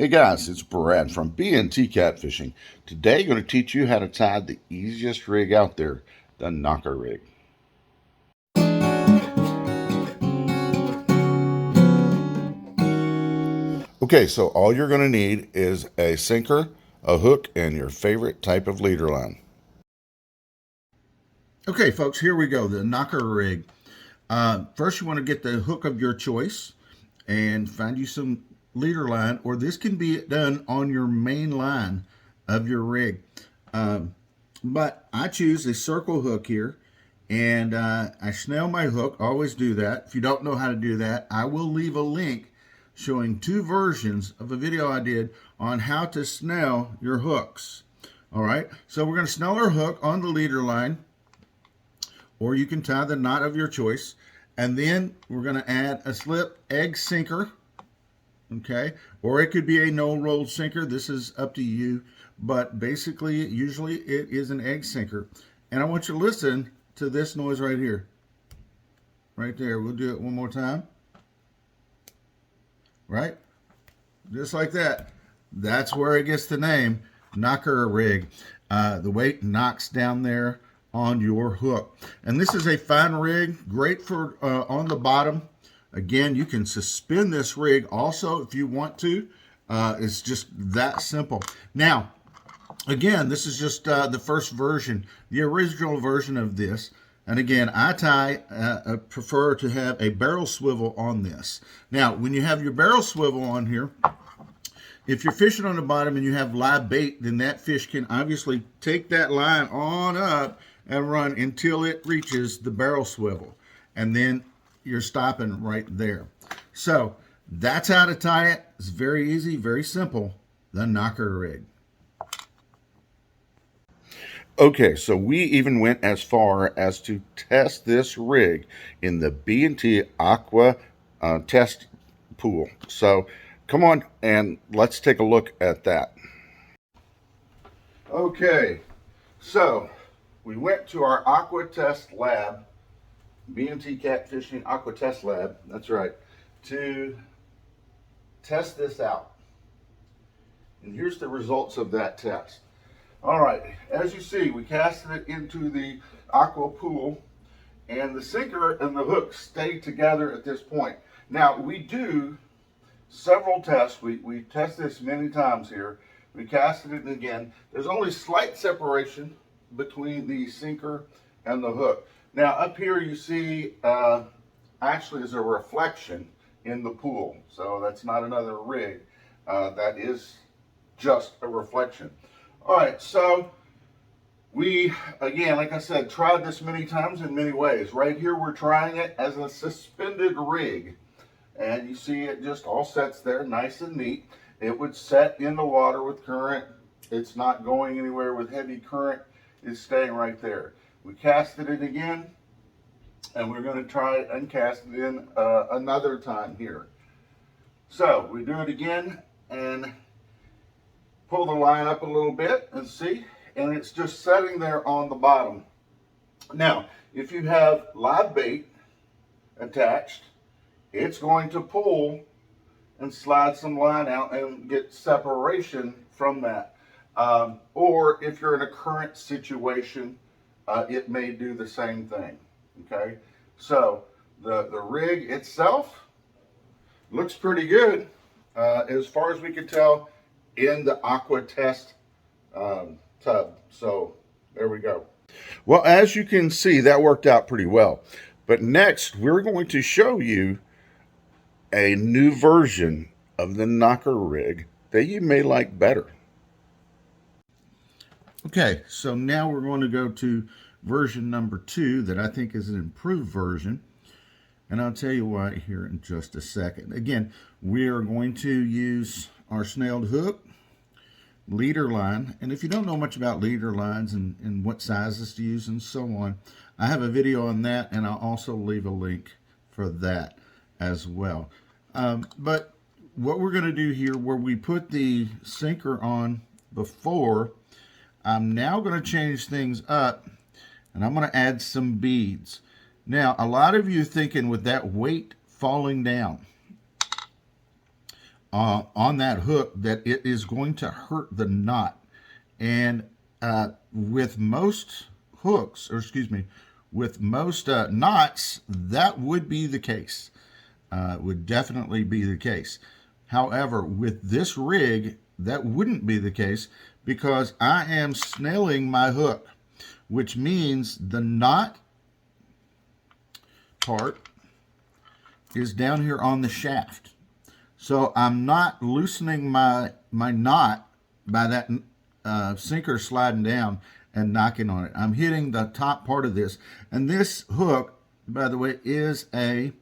Hey guys, it's Brad from B&T Catfishing. Today I'm going to teach you how to tie the easiest rig out there, the knocker rig. Okay, so all you're going to need is a sinker, a hook, and your favorite type of leader line. Okay folks, here we go, the knocker rig. First you want to get the hook of your choice and find you some leader line, or this can be done on your main line of your rig. But I choose a circle hook here, and I snell my hook. Always do that. If you don't know how to do that, I will leave a link showing two versions of a video I did on how to snell your hooks. All right, so we're going to snell our hook on the leader line, or you can tie the knot of your choice, and then we're going to add a slip egg sinker. Okay, or it could be a no roll sinker. This is up to you, but basically usually it is an egg sinker. And I want you to listen to this noise right here, right there. We'll do it one more time, right, just like that. That's where it gets the name knocker rig. The weight knocks down there on your hook, and this is a fine rig, great for on the bottom. Again, you can suspend this rig also if you want to. It's just that simple. Now, again, this is just the first version, the original version of this. And again, I prefer to have a barrel swivel on this. Now, when you have your barrel swivel on here, if you're fishing on the bottom and you have live bait, then that fish can obviously take that line on up and run until it reaches the barrel swivel. And then you're stopping right there. So that's how to tie it. It's very easy, very simple. The knocker rig. Okay, so we even went as far as to test this rig in the B&T Aqua Test pool. So come on and let's take a look at that. Okay, so we went to our Aqua Test lab, B&T Catfishing Aqua Test Lab, that's right, to test this out. And here's the results of that test. All right, as you see, we casted it into the aqua pool, and the sinker and the hook stay together at this point. Now, we do several tests. We test this many times here. We casted it again. There's only slight separation between the sinker and the hook. Now up here you see actually is a reflection in the pool, so that's not another rig. That is just a reflection. All right, so we, again, like I said, tried this many times in many ways. Right here we're trying it as a suspended rig, and you see it just all sets there nice and neat. It would set in the water with current. It's not going anywhere with heavy current. It's staying right there. We casted it again, and we're going to try and cast it in another time here. So we do it again and pull the line up a little bit and see, and it's just setting there on the bottom. Now, if you have live bait attached, it's going to pull and slide some line out and get separation from that. Or if you're in a current situation, it may do the same thing. Okay, so the rig itself looks pretty good as far as we can tell in the Aqua Test tub. So there we go. Well, as you can see, that worked out pretty well. But next, we're going to show you a new version of the knocker rig that you may like better. Okay, so now we're going to go to version number 2 that I think is an improved version, and I'll tell you why here in just a second. Again, we are going to use our snailed hook, leader line, and if you don't know much about leader lines and what sizes to use and so on, I have a video on that, and I'll also leave a link for that as well. But what we're going to do here, where we put the sinker on before, I'm now going to change things up, and I'm going to add some beads. Now, a lot of you thinking with that weight falling down, on that hook that it is going to hurt the knot. And with most hooks, or excuse me, with most knots, that would be the case. Would definitely be the case. However, with this rig, that wouldn't be the case because I am snelling my hook, which means the knot part is down here on the shaft. So I'm not loosening my knot by that sinker sliding down and knocking on it. I'm hitting the top part of this. And this hook, by the way, is a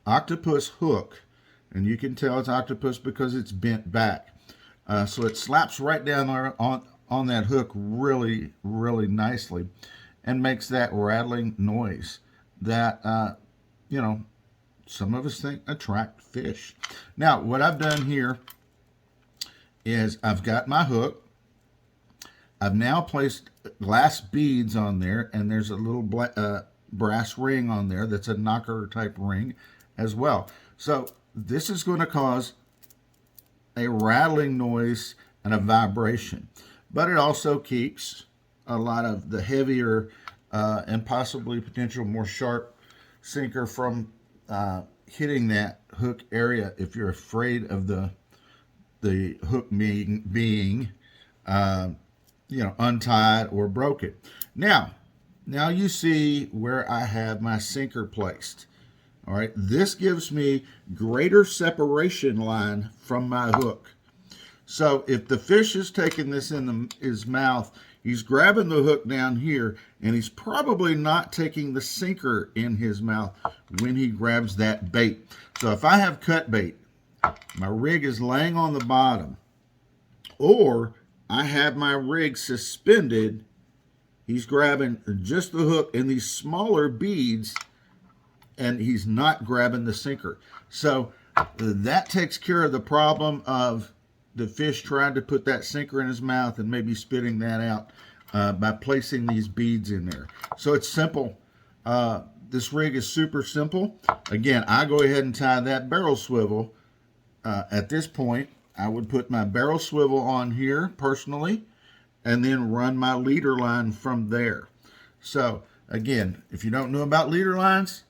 octopus hook. And you can tell it's octopus because it's bent back. So it slaps right down there on that hook really, really nicely and makes that rattling noise that, you know, some of us think attract fish. Now, what I've done here is I've got my hook. I've now placed glass beads on there, and there's a little brass ring on there that's a knocker type ring as well. So this is going to cause a rattling noise and a vibration, but it also keeps a lot of the heavier and possibly potential more sharp sinker from hitting that hook area if you're afraid of the hook being you know, untied or broken. Now you see where I have my sinker placed. All right, this gives me greater separation line from my hook. So if the fish is taking this in his mouth, he's grabbing the hook down here, and he's probably not taking the sinker in his mouth when he grabs that bait. So if I have cut bait, my rig is laying on the bottom, or I have my rig suspended, he's grabbing just the hook and these smaller beads, and he's not grabbing the sinker. So that takes care of the problem of the fish trying to put that sinker in his mouth and maybe spitting that out by placing these beads in there. So it's simple. This rig is super simple. Again, I go ahead and tie that barrel swivel. At this point, I would put my barrel swivel on here personally, and then run my leader line from there. So again, if you don't know about leader lines,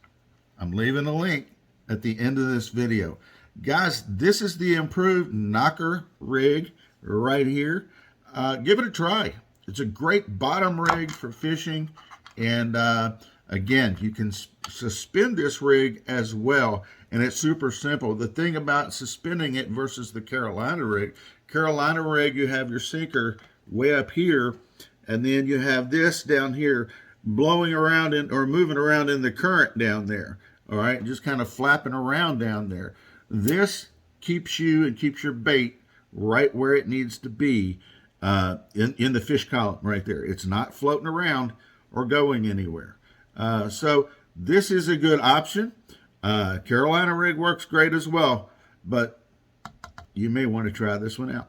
I'm leaving a link at the end of this video. Guys, this is the improved knocker rig right here. Give it a try. It's a great bottom rig for fishing. And again, you can suspend this rig as well. And it's super simple. The thing about suspending it versus the Carolina rig, you have your sinker way up here, and then you have this down here blowing around or moving around in the current down there. All right, just kind of flapping around down there. This keeps you and keeps your bait right where it needs to be in the fish column right there. It's not floating around or going anywhere. So this is a good option. Carolina rig works great as well, but you may want to try this one out.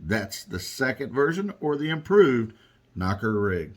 That's the second version or the improved knocker rig.